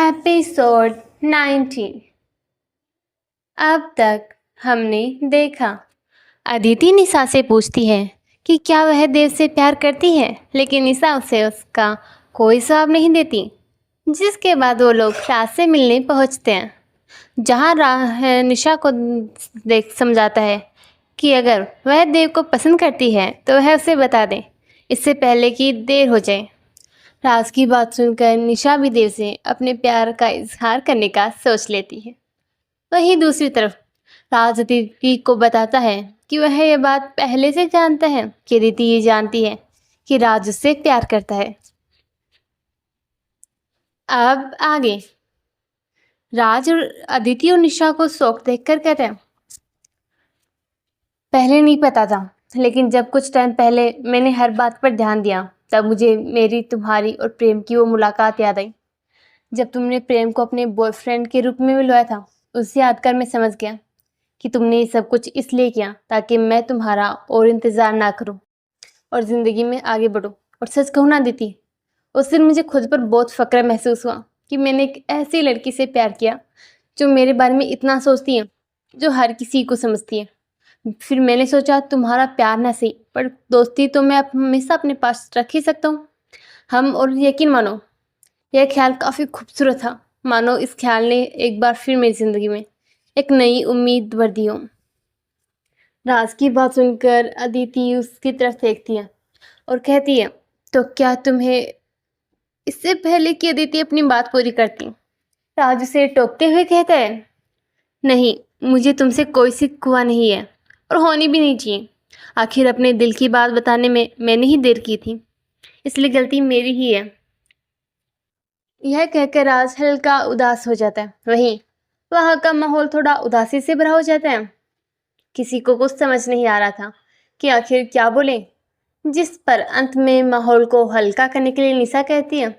Episode 19। अब तक हमने देखा, अदिति निशा से पूछती है कि क्या वह देव से प्यार करती है, लेकिन निशा उसे उसका कोई जवाब नहीं देती। जिसके बाद वो लोग राज से मिलने पहुंचते हैं, जहां निशा को देख समझाता है कि अगर वह देव को पसंद करती है तो वह उसे बता दे, इससे पहले कि देर हो जाए। राज की बात सुनकर निशा भी देव से अपने प्यार का इजहार करने का सोच लेती है। वहीं दूसरी तरफ राज अदिति को बताता है कि वह यह बात पहले से जानता है कि अदिति ये जानती है कि राज उससे प्यार करता है। अब आगे राज और अदिति और निशा को शौक देखकर कहते हैं, पहले नहीं पता था, लेकिन जब कुछ टाइम पहले मैंने हर बात पर ध्यान दिया तब मुझे मेरी, तुम्हारी और प्रेम की वो मुलाकात याद आई जब तुमने प्रेम को अपने बॉयफ्रेंड के रूप में बुलवाया था। उसे याद कर मैं समझ गया कि तुमने ये सब कुछ इसलिए किया ताकि मैं तुम्हारा और इंतज़ार ना करूं और ज़िंदगी में आगे बढ़ूं। और सच कहूँ ना दीदी, उस दिन मुझे खुद पर बहुत फ़क्र महसूस हुआ कि मैंने एक ऐसी लड़की से प्यार किया जो मेरे बारे में इतना सोचती है, जो हर किसी को समझती है। फिर मैंने सोचा तुम्हारा प्यार ना सही पर दोस्ती तो मैं हमेशा अपने पास रख ही सकता हूँ। और यकीन मानो, यह ख्याल काफ़ी खूबसूरत था, मानो इस ख्याल ने एक बार फिर मेरी ज़िंदगी में एक नई उम्मीद भर दी हो। राज की बात सुनकर अदिति उसकी तरफ देखती है और कहती है, तो क्या तुम्हें, इससे पहले कि अदिति अपनी बात पूरी करती राज उसे टोकते हुए कहता है, नहीं, मुझे तुमसे कोई शिकवा नहीं है और होनी भी नहीं चाहिए। आखिर अपने दिल की बात बताने में मैंने ही देर की थी, इसलिए गलती मेरी ही है। यह कहकर राज हल्का उदास हो जाता है। वहीं वहाँ का माहौल थोड़ा उदासी से भरा हो जाता है। किसी को कुछ समझ नहीं आ रहा था कि आखिर क्या बोले, जिस पर अंत में माहौल को हल्का करने के लिए निशा कहती है,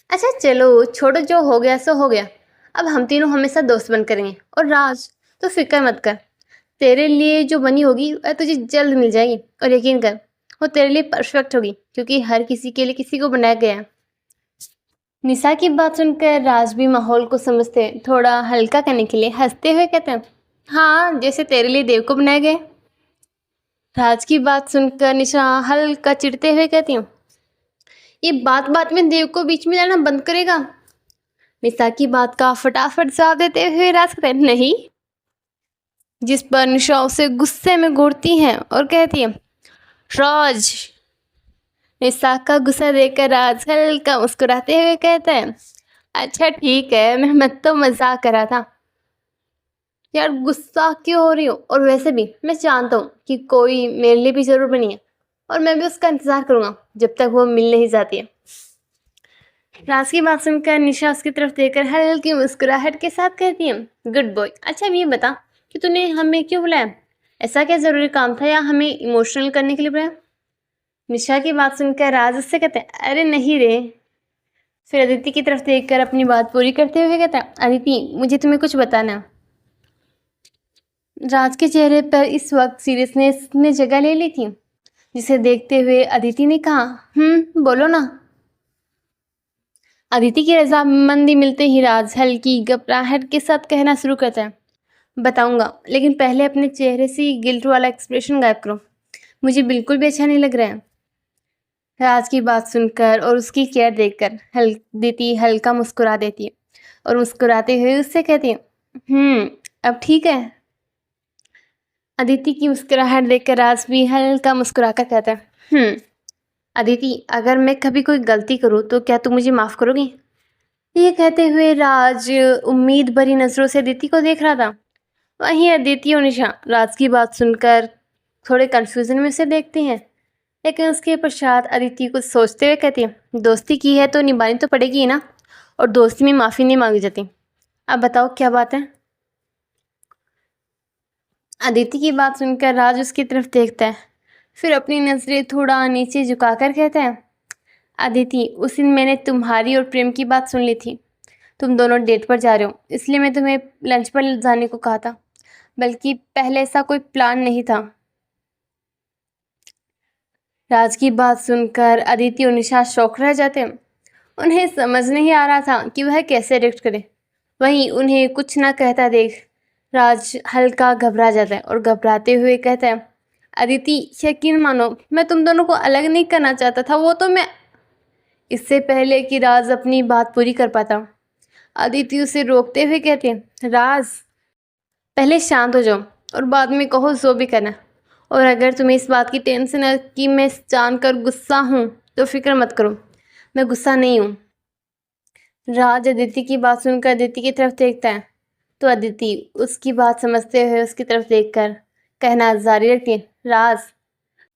अच्छा चलो छोड़ो, जो हो गया सो हो गया, अब हम तीनों हमेशा दोस्त बन करेंगे। और राज, तो फिक्र मत कर, तेरे लिए जो बनी होगी वह तुझे जल्द मिल जाएगी। और यकीन कर, वो तेरे लिए परफेक्ट होगी, क्योंकि हर किसी के लिए किसी को बनाया गया है। निशा की बात सुनकर राज भी माहौल को समझते थोड़ा हल्का करने के लिए हंसते हुए कहते हैं, हाँ, जैसे तेरे लिए देव को बनाए गए। राज की बात सुनकर निशा हल्का चिढ़ते हुए कहती हूँ, ये बात बात में देव को बीच में लाना बंद करेगा। निशा की बात का फटाफट जवाब देते हुए राज कहते हैं, नहीं। जिस पर निशा उसे गुस्से में घूरती है और कहती है, राज। निशा का गुस्सा देखकर राज हल्का मुस्कुराते हुए कहता है, अच्छा ठीक है, मैं तो मजाक कर रहा था यार, गुस्सा क्यों हो रही हो? और वैसे भी मैं जानता हूँ कि कोई मेरे लिए भी जरूर बनी है और मैं भी उसका इंतजार करूंगा जब तक वो मिल नहीं जाती है। राज की बात सुनकर निशा उसकी तरफ देखकर हल्की मुस्कुराहट के साथ कहती है, गुड बॉय। अच्छा अब ये बता कि तूने हमें क्यों बुलाया? ऐसा क्या जरूरी काम था या हमें इमोशनल करने के लिए बुलाया? निशा की बात सुनकर राज उससे कहते हैं, अरे नहीं रे। फिर अदिति की तरफ देखकर अपनी बात पूरी करते हुए कहता है, अदिति मुझे तुम्हें कुछ बताना है। राज के चेहरे पर इस वक्त सीरियसनेस ने जगह ले ली थी, जिसे देखते हुए अदिति ने कहा, बोलो ना। अदिति की रजामंदी मिलते ही राज हल्की घबराहट के साथ कहना शुरू करता है, बताऊंगा, लेकिन पहले अपने चेहरे से गिल्ट वाला एक्सप्रेशन गायब करो, मुझे बिल्कुल भी अच्छा नहीं लग रहा है। राज की बात सुनकर और उसकी केयर देखकर अदिति हल्का मुस्कुरा देती है और मुस्कुराते हुए उससे कहती है, अब ठीक है। अदिति की मुस्कुराहट देखकर राज भी हल्का मुस्कुराकर कहता है, अदिति अगर मैं कभी कोई गलती करूँ तो क्या तुम मुझे माफ़ करोगी? ये कहते हुए राज उम्मीद भरी नज़रों से अदिति को देख रहा था। वहीं अदिति और निशा राज की बात सुनकर थोड़े कन्फ्यूजन में उसे देखती हैं, लेकिन उसके पश्चात अदिति कुछ सोचते हुए कहती है, दोस्ती की है तो निभानी तो पड़ेगी ही ना, और दोस्ती में माफ़ी नहीं मांगी जाती। अब बताओ क्या बात है? अदिति की बात सुनकर राज उसकी तरफ देखता है, फिर अपनी नज़रें थोड़ा नीचे झुकाकर कहता है, अदिति उस दिन मैंने तुम्हारी और प्रेम की बात सुन ली थी। तुम दोनों डेट पर जा रहे हो, इसलिए मैं तुम्हें लंच पर जाने को कहा था, बल्कि पहले ऐसा कोई प्लान नहीं था। राज की बात सुनकर अदिति और निशा शौक रह जाते हैं उन्हें समझ नहीं आ रहा था कि वह कैसे रिएक्ट करे। वहीं उन्हें कुछ ना कहता देख राज हल्का घबरा जाता है और घबराते हुए कहता है, अदिति यकीन मानो मैं तुम दोनों को अलग नहीं करना चाहता था, वो तो मैं। इससे पहले कि राज अपनी बात पूरी कर पाता, अदिति उसे रोकते हुए कहते हैं, राज पहले शांत हो जाओ और बाद में कहो जो भी करना। और अगर तुम्हें इस बात की टेंशन है कि मैं जानकर गुस्सा हूँ तो फिक्र मत करो, मैं गुस्सा नहीं हूँ। राज अदिति की बात सुनकर अदिति की तरफ देखता है तो अदिति उसकी बात समझते हुए उसकी तरफ देखकर कहना जारी रखती है, राज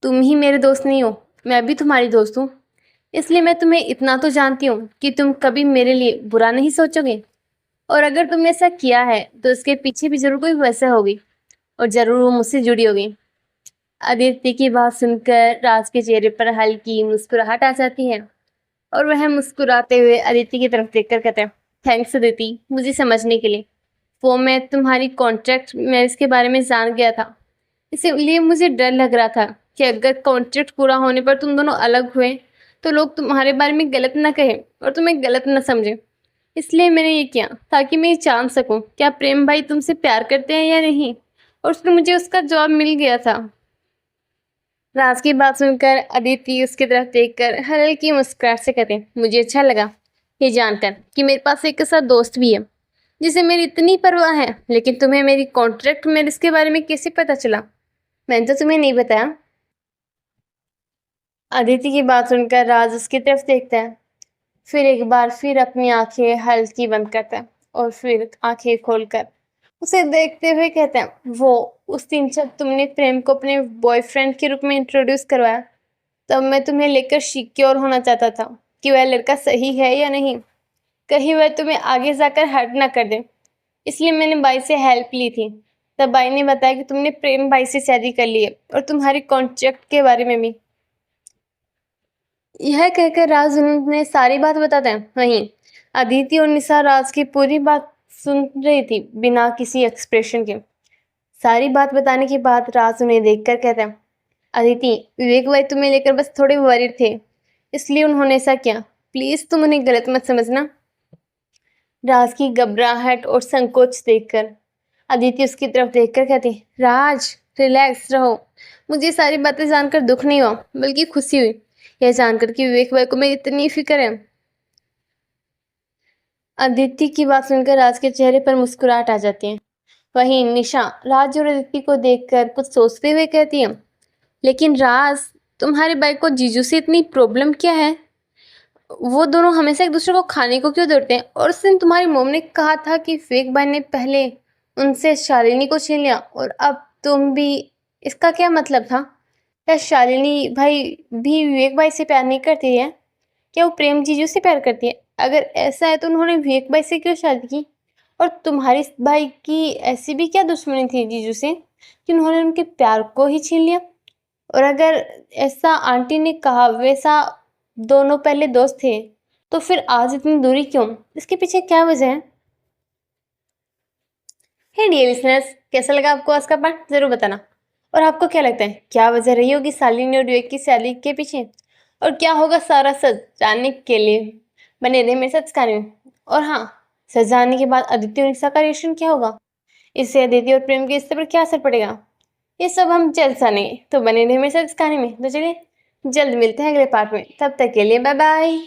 तुम ही मेरे दोस्त नहीं हो, मैं भी तुम्हारी दोस्त हूँ। इसलिए मैं तुम्हें इतना तो जानती हूँ कि तुम कभी मेरे लिए बुरा नहीं सोचोगे। और अगर तुमने ऐसा किया है तो इसके पीछे भी जरूर कोई वजह होगी और जरूर वो मुझसे जुड़ी होगी। आदित्य की बात सुनकर राज के चेहरे पर हल्की मुस्कुराहट आ जाती है और वह मुस्कुराते हुए अदिति की तरफ देखकर कहते हैं, थैंक्स अदिति मुझे समझने के लिए। वो मैं तुम्हारी कॉन्ट्रैक्ट मैरिज के बारे में जान गया था, इसीलिए मुझे डर लग रहा था कि अगर कॉन्ट्रैक्ट पूरा होने पर तुम दोनों अलग हुए तो लोग तुम्हारे बारे में गलत ना कहें और तुम्हें गलत ना समझें। इसलिए मैंने ये किया ताकि मैं ये जान सकूं क्या प्रेम भाई तुमसे प्यार करते हैं या नहीं। और फिर मुझे उसका जवाब मिल गया था। राज की बात सुनकर अदिति उसकी तरफ देखकर हल्की मुस्कुराहट से कहते, मुझे अच्छा लगा ये जानकर कि मेरे पास एक ऐसा दोस्त भी है जिसे मेरी इतनी परवाह है। लेकिन तुम्हें मेरी कॉन्ट्रैक्ट मैरिज के बारे में कैसे पता चला? मैंने तो तुम्हें नहीं बताया। अदिति की बात सुनकर राज उसकी तरफ देखता है, फिर एक बार फिर अपनी आंखें हल्की बंद करता है और फिर आंखें खोलकर उसे देखते हुए कहते हैं, वो उस दिन जब तुमने प्रेम को अपने बॉयफ्रेंड के रूप में इंट्रोड्यूस करवाया तब मैं तुम्हें लेकर सिक्योर होना चाहता था कि वह लड़का सही है या नहीं, कहीं वह तुम्हें आगे जाकर हर्ट ना कर दे। इसलिए मैंने बाई से हेल्प ली थी। तब बाई ने बताया कि तुमने प्रेम भाई से शादी कर ली है और तुम्हारी कॉन्ट्रैक्ट के बारे में भी। यह कहकर राज उन्हें सारी बात बताते हैं। वहीं अदिति और निशा राज की पूरी बात सुन रही थी बिना किसी एक्सप्रेशन के। सारी बात बताने के बाद राज उन्हें देखकर कहते हैं, अदिति विवेक भाई तुम्हें लेकर बस थोड़े वरीड थे, इसलिए उन्होंने ऐसा किया, प्लीज तुम उन्हें गलत मत समझना। राज की घबराहट और संकोच देखकर अदिति उसकी तरफ देखकर कहती, राज रिलैक्स रहो, मुझे सारी बातें जानकर दुख नहीं हुआ बल्कि खुशी हुई यह जानकर कि विवेक भाई को मेरी इतनी फिक्र है। अदिति की बात सुनकर राज के चेहरे पर मुस्कुराहट आ जाती है। वहीं निशा राज और अदिति को देखकर कुछ सोचते हुए कहती है, लेकिन राज तुम्हारे भाई को जीजू से इतनी प्रॉब्लम क्या है? वो दोनों हमेशा एक दूसरे को खाने को क्यों दौड़ते हैं? और उस दिन तुम्हारी मोम ने कहा था कि विवेक भाई ने पहले उनसे शालिनी को छीन लिया और अब तुम भी, इसका क्या मतलब था? क्या शालिनी भाई भी विवेक भाई से प्यार नहीं करती है? क्या वो प्रेम जीजू से प्यार करती है? अगर ऐसा है तो उन्होंने विवेक भाई से क्यों शादी की? और तुम्हारी भाई की ऐसी भी क्या दुश्मनी थी जीजू से कि उन्होंने उनके प्यार को ही छीन लिया? और अगर ऐसा आंटी ने कहा वैसा दोनों पहले दोस्त थे तो फिर आज इतनी दूरी क्यों? इसके पीछे क्या वजह है? हे डियर लिसनर्स, कैसा लगा आपको आज का पार्ट जरूर बताना। और आपको क्या लगता है क्या वजह रही होगी शालिनी और विवेक की शादी के पीछे? और क्या होगा सारा सच जानने के लिए बने रहे मेरे साथ इस कहानी में। और हाँ, सच जानने के बाद अदिति और निशा का रिएक्शन क्या होगा, इससे अदिति और प्रेम के रिश्ते पर क्या असर पड़ेगा, ये सब हम जल्द जानेंगे। तो बने रहे मेरे साथ इस कहानी में। तो चलिए जल्द मिलते हैं अगले पार्ट में, तब तक के लिए बाय बाय।